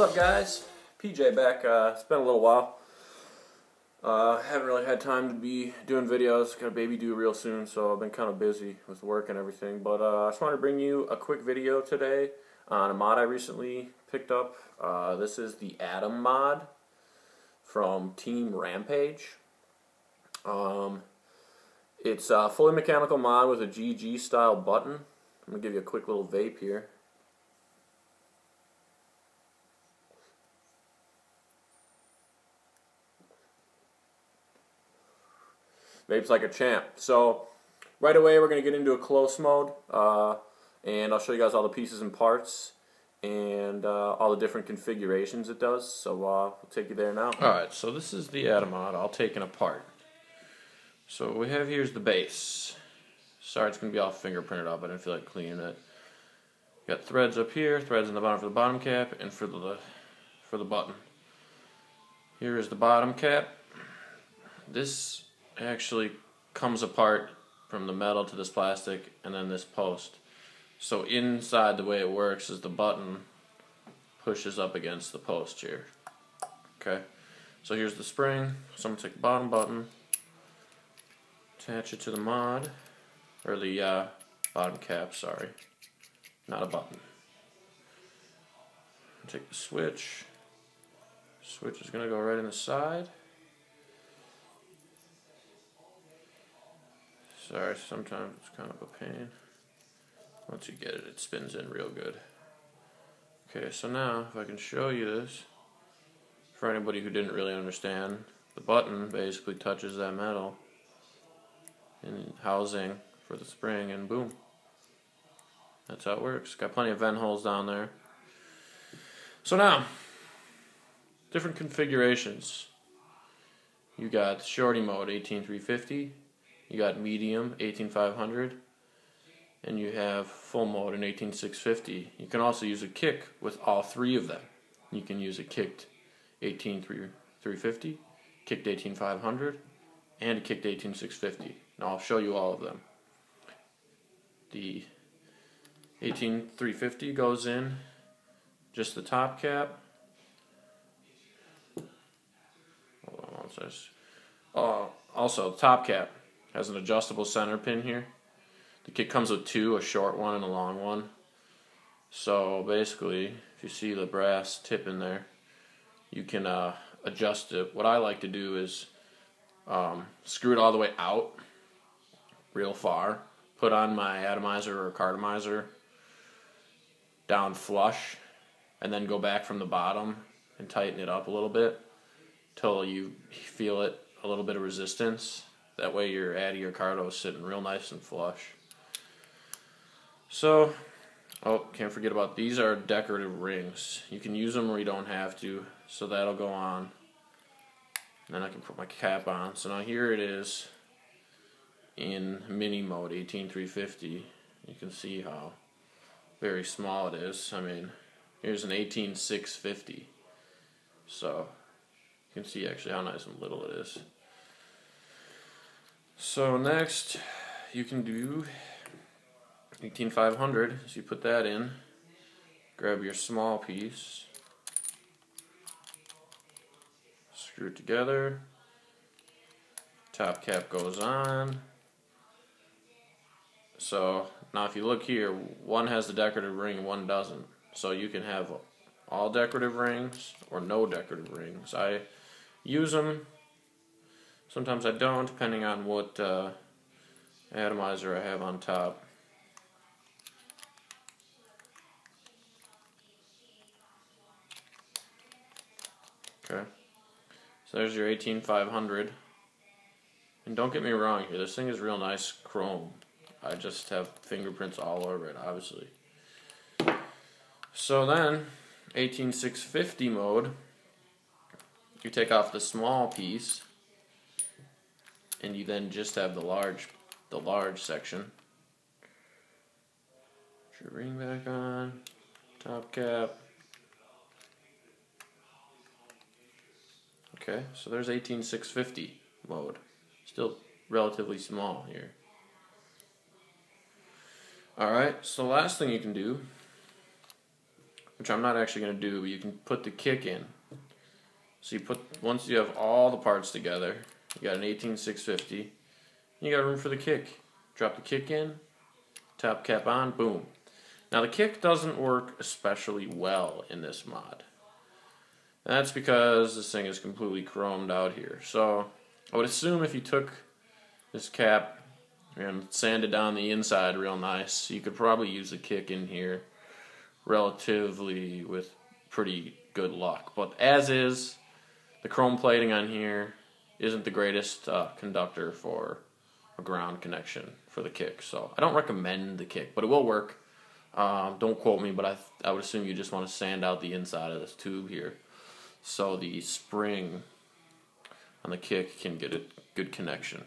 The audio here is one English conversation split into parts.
up, guys? PJ back. It's been a little while. Haven't really had time to be doing videos. Got a baby due real soon, so I've been kind of busy with work and everything. But I just wanted to bring you a quick video today on a mod I recently picked up. This is the Atom mod from Team Rampage. It's a fully mechanical mod with a GG style button. I'm going to give you a quick little vape here. Vape's like a champ. So right away we're going to get into a close mode, and I'll show you guys all the pieces and parts and all the different configurations it does. So we'll take you there now. Alright, so this is the Atom mod all taken apart. So what we have here is the base. Sorry, it's going to be all fingerprinted up. I didn't feel like cleaning it. Got threads up here, threads in the bottom for the bottom cap, and for the button. Here is the bottom cap. This actually comes apart from the metal to this plastic and then this post. So inside, the way it works is the button pushes up against the post here. Okay, so here's the spring. So I'm going to take the bottom button, attach it to the mod, or the bottom cap, sorry, not a button. Take the switch. Switch is going to go right in the side. Sorry, sometimes it's kind of a pain. Once you get it, it spins in real good. Okay, so now if I can show you this, for anybody who didn't really understand, the button basically touches that metal in housing for the spring, and boom. That's how it works. Got plenty of vent holes down there. So now, different configurations. You got shorty mode 18350. You got medium 18500, and you have full mode in 18650. You can also use a kick with all three of them. You can use a kicked 18350, kicked 18500, and a kicked 18650. Now I'll show you all of them. The 18350 goes in just the top cap. Hold on one second. Also, the top cap has an adjustable center pin here. The kit comes with two, a short one and a long one. So basically, if you see the brass tip in there, you can adjust it. What I like to do is screw it all the way out real far, put on my atomizer or cartomizer down flush, and then go back from the bottom and tighten it up a little bit till you feel it, a little bit of resistance. That way your Addy or Carto is sitting real nice and flush. So, can't forget about these are decorative rings. You can use them or you don't have to. So that'll go on. And then I can put my cap on. So now here it is in mini mode 18350. You can see how very small it is. I mean, here's an 18650. So you can see actually how nice and little it is. So next, you can do 18500. So you put that in, grab your small piece, screw it together, top cap goes on. So now if you look here, one has the decorative ring and one doesn't. So you can have all decorative rings or no decorative rings. I use them. Sometimes I don't, depending on what atomizer I have on top. Okay, so there's your 18500. And don't get me wrong here, this thing is real nice chrome. I just have fingerprints all over it, obviously. So then, 18650 mode, you take off the small piece, and you then just have the large section. Put your ring back on, top cap. Okay, so there's 18650 mode. Still relatively small here. Alright, so the last thing you can do which I'm not actually going to do, but you can put the kick in. So once you have all the parts together, you got an 18650, you got room for the kick. Drop the kick in, top cap on, boom. Now the kick doesn't work especially well in this mod. And that's because this thing is completely chromed out here. So I would assume if you took this cap and sanded down the inside real nice, you could probably use the kick in here relatively with pretty good luck. But as is, the chrome plating on here isn't the greatest conductor for a ground connection for the kick. So I don't recommend the kick, but it will work. Don't quote me, but I would assume you just want to sand out the inside of this tube here so the spring on the kick can get a good connection.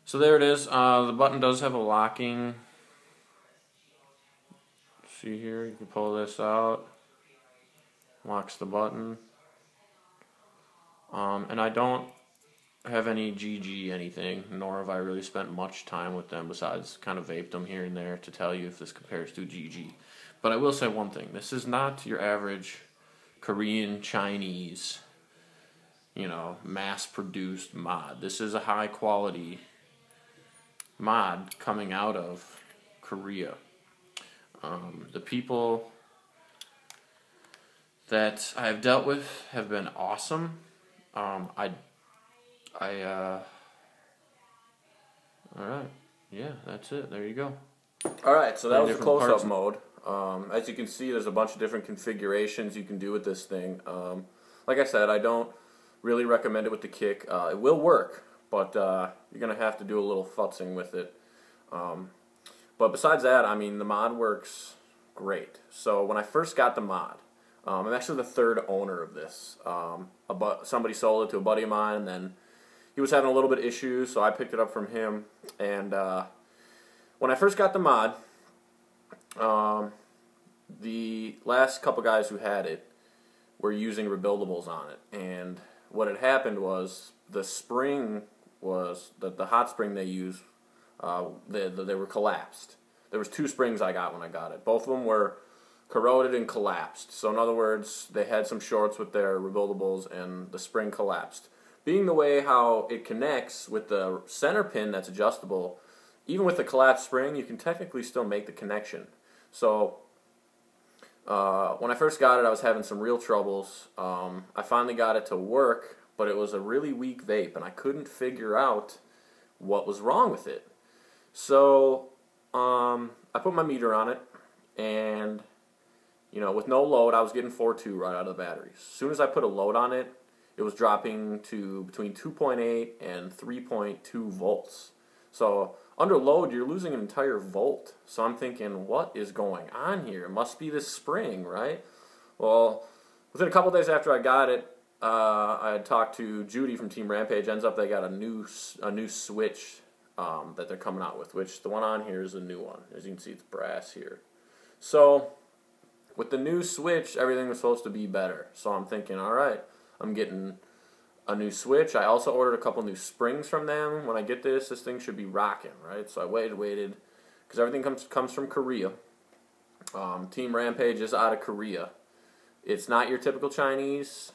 So there it is. The button does have a locking. See here, you can pull this out. Locks the button. And I don't have any GG anything, nor have I really spent much time with them besides kind of vaped them here and there to tell you if this compares to GG. But I will say one thing. This is not your average Korean, Chinese, mass-produced mod. This is a high-quality mod coming out of Korea. The people that I have dealt with have been awesome. Alright, yeah, that's it. There you go. Alright, so that was the close-up mode. As you can see, there's a bunch of different configurations you can do with this thing. Like I said, I don't really recommend it with the kick. It will work, but you're going to have to do a little futzing with it. But besides that, I mean, the mod works great. So when I first got the mod, I'm actually the third owner of this. Somebody sold it to a buddy of mine, and then he was having a little bit of issues, so I picked it up from him. And when I first got the mod, the last couple guys who had it were using rebuildables on it. And what had happened was the spring was, the hot spring they use, they were collapsed. There was 2 springs I got when I got it. Both of them were corroded and collapsed. So in other words, they had some shorts with their rebuildables and the spring collapsed. Being the way how it connects with the center pin that's adjustable, even with the collapsed spring, you can technically still make the connection. So when I first got it, I was having some real troubles. I finally got it to work, but it was a really weak vape, and I couldn't figure out what was wrong with it. So I put my meter on it, and with no load, I was getting 4.2 right out of the batteries. As soon as I put a load on it, it was dropping to between 2.8 and 3.2 volts. So under load, you're losing an entire volt. So I'm thinking, what is going on here? It must be this spring, right? Well, within a couple days after I got it, I had talked to Judy from Team Rampage. Ends up they got a new switch that they're coming out with, which the one on here is a new one. As you can see, it's brass here. So with the new switch, everything was supposed to be better. So I'm thinking, all right, I'm getting a new switch. I also ordered a couple new springs from them. When I get this thing should be rocking, right? So I waited, because everything comes from Korea. Team Rampage is out of Korea. It's not your typical Chinese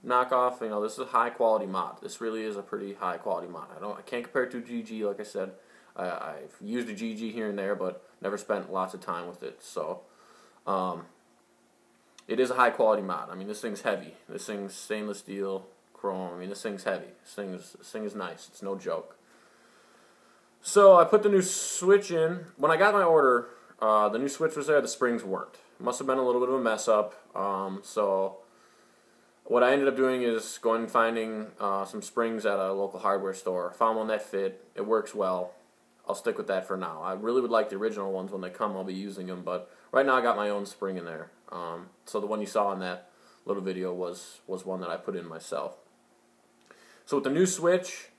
knockoff. This is a high quality mod. This really is a pretty high quality mod. I can't compare it to GG. Like I said, I've used a GG here and there, but never spent lots of time with it. So it is a high quality mod. I mean, this thing's heavy. This thing's stainless steel, chrome. I mean, this thing's heavy. This thing is nice. It's no joke. So I put the new switch in. When I got my order, the new switch was there. The springs weren't. Must have been a little bit of a mess up. So what I ended up doing is going and finding some springs at a local hardware store. Found one that fit. It works well. I'll stick with that for now. I really would like the original ones. When they come, I'll be using them. But right now I got my own spring in there. So the one you saw in that little video was one that I put in myself. So with the new switch,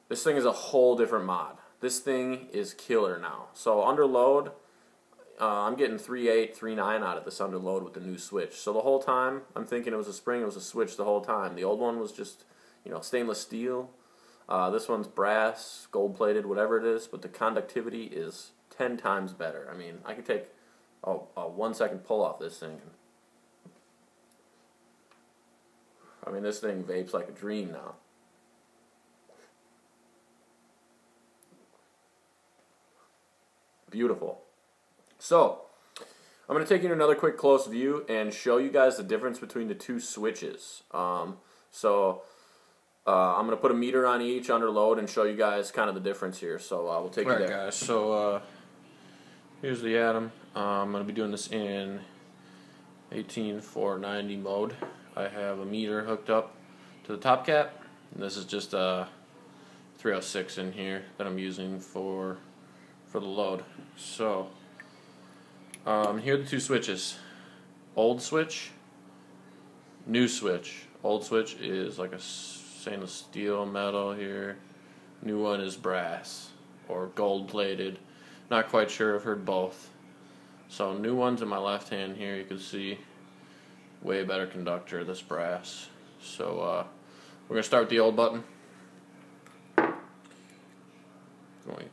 this thing is a whole different mod. This thing is killer now. So under load, I'm getting 3.8, 3.9 out of this under load with the new switch. So the whole time, I'm thinking it was a spring, it was a switch the whole time. The old one was just, stainless steel. This one's brass, gold-plated, whatever it is, but the conductivity is 10 times better. I mean, I could take a 1 second pull off this thing. I mean, this thing vapes like a dream now. Beautiful. So, I'm going to take you to another quick close view and show you guys the difference between the two switches. I'm going to put a meter on each under load and show you guys kind of the difference here. So we'll take you there. Alright guys, so here's the Atom. I'm going to be doing this in 18490 mode. I have a meter hooked up to the top cap. And this is just a 306 in here that I'm using for the load. So here are the two switches. Old switch, new switch. Old switch is like a stainless steel metal here. New one is brass or gold plated. Not quite sure, I've heard both. So new one's in my left hand here, you can see way better conductor, this brass. So we're going to start with the old button. Going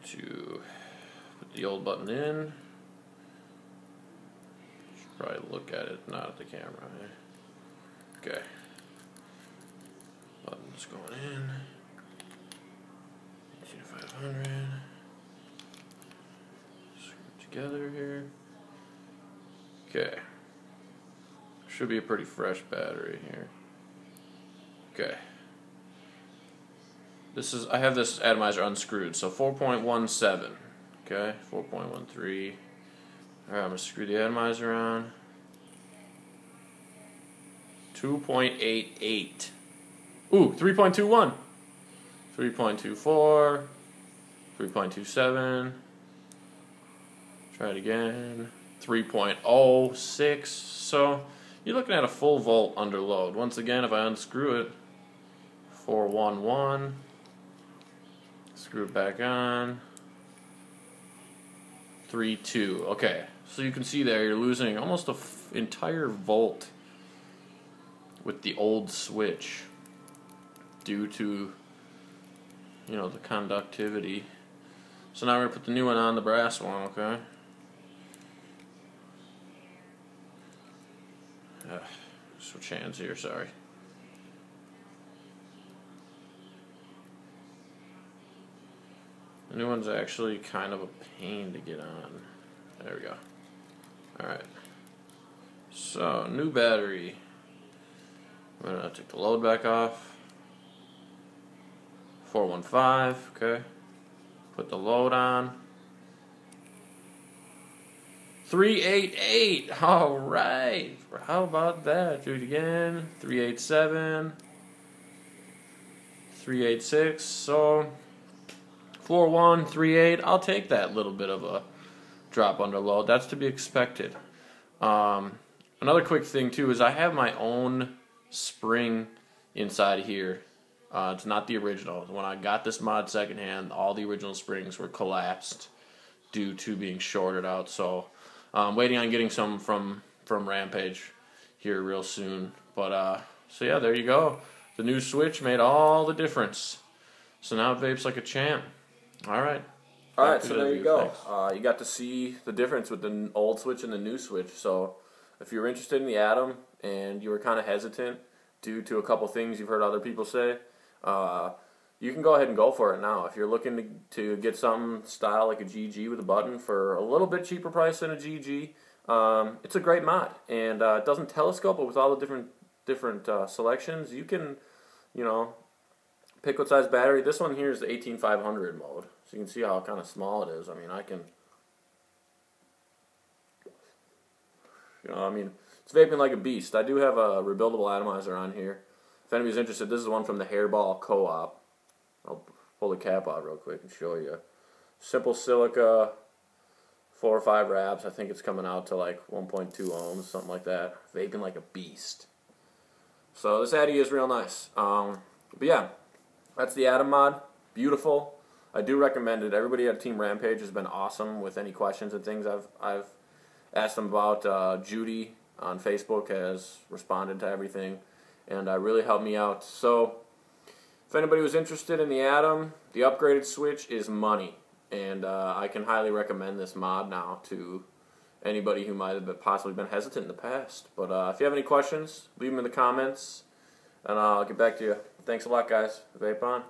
to put the old button in. Should probably look at it, not at the camera. Okay. Button's going in. 18500. Screw it together here. Okay. Should be a pretty fresh battery here. Okay. I have this atomizer unscrewed, so 4.17. Okay, 4.13. Alright, I'm gonna screw the atomizer on. 2.88. Ooh, 3.21. 3.24. 3.27. Try it again. 3.06. So you're looking at a full volt under load. Once again, if I unscrew it, 411. Screw it back on. 3.2. Okay, so you can see there you're losing almost an entire volt with the old switch due to, you know, the conductivity. So now we're gonna put the new one on, the brass one. Okay. Switch hands here. Sorry. The new one's actually kind of a pain to get on. There we go. Alright. So, new battery. I'm going to take the load back off. 415, okay. Put the load on. 388, alright. How about that? Do it again. 387. 386, so 4138. I'll take that little bit of a drop under load. That's to be expected. Another quick thing too is I have my own spring inside here. It's not the original. When I got this mod secondhand, all the original springs were collapsed due to being shorted out. So I'm waiting on getting some from Rampage here real soon. But so yeah, there you go. The new switch made all the difference. So now it vapes like a champ. Alright. Alright, so there you go. You got to see the difference with the old switch and the new switch. So if you're interested in the Atom and you were kind of hesitant due to a couple things you've heard other people say, you can go ahead and go for it now. If you're looking to get some style like a GG with a button for a little bit cheaper price than a GG, it's a great mod. And it doesn't telescope, but with all the different selections, you can, you know, pick what size battery. This one here is the 18500 mode, so you can see how kind of small it is. I mean, it's vaping like a beast. I do have a rebuildable atomizer on here. If anybody's interested, this is one from the Hairball Co-op. I'll pull the cap out real quick and show you. Simple silica, 4 or 5 wraps. I think it's coming out to like 1.2 ohms, something like that. Vaping like a beast. So this Addy is real nice. But yeah, that's the Atom mod. Beautiful. I do recommend it. Everybody at Team Rampage has been awesome with any questions and things I've asked them about. Judy on Facebook has responded to everything and really helped me out. So if anybody was interested in the Atom, the upgraded switch is money, and I can highly recommend this mod now to anybody who might have possibly been hesitant in the past. But if you have any questions, leave them in the comments, and I'll get back to you. Thanks a lot, guys. Vape on.